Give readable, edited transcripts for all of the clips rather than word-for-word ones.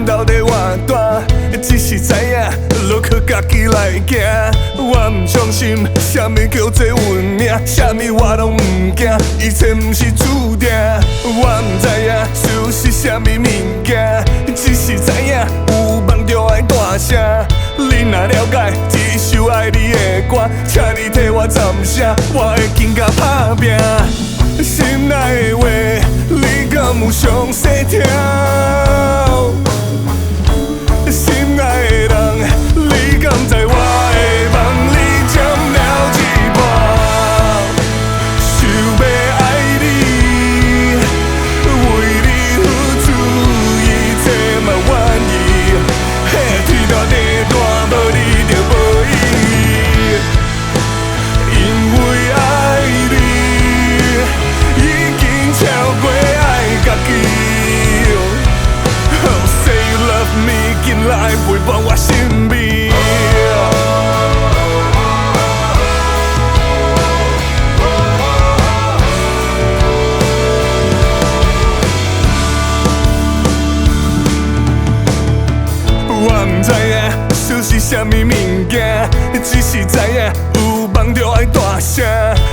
到底偌大，只是知影落靠家己来行。我毋相信，啥物叫做运命，啥物我拢毋惊，一切毋是注定。我毋知影事是啥物物件，只是知影有梦就爱大声。你若了解这首爱你的歌，请你替我暂写，我会紧甲打拼。心内的话，你敢有详细听？心爱的人，你敢知我的梦你占了一半？想要爱你，为你付出一切嘛愿意。天大地大，无你就无意义。因为爱你，已经超过爱家己。Oh, say you love me， 紧来陪伴我身边。我毋知影事是啥物物件，只是知影有梦就爱大声。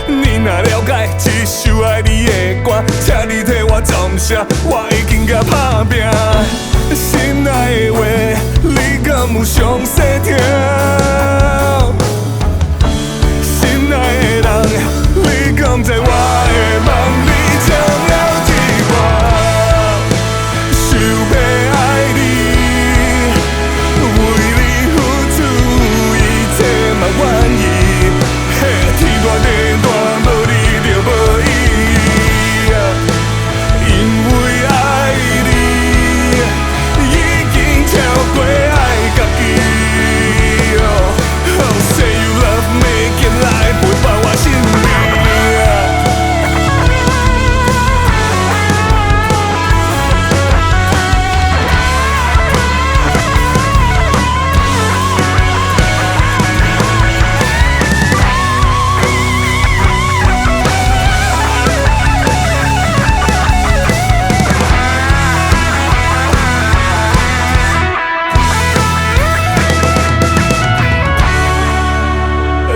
你若了解这首爱你的歌，请你替我暂写，我已经甲打拼。心爱的话，你敢有详细听？心爱的人，你敢知我的梦你占了一半？想要爱你，为你付出一切嘛愿意。天大地大，无你就无意义。因为爱你，已经超过爱家己。Oh, say you love me， 紧来陪伴我身边。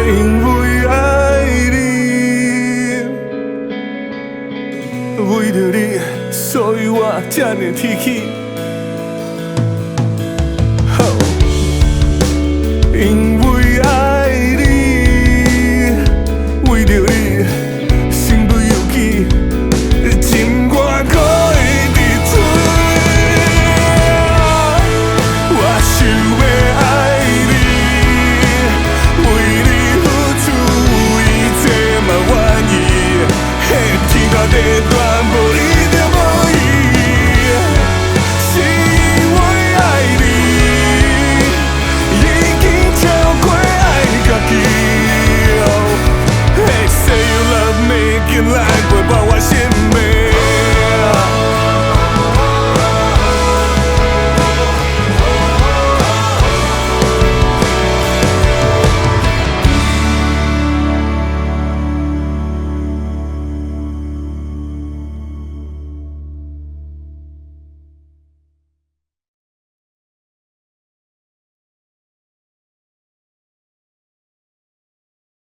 因为爱你，为着你，所以我这么提起。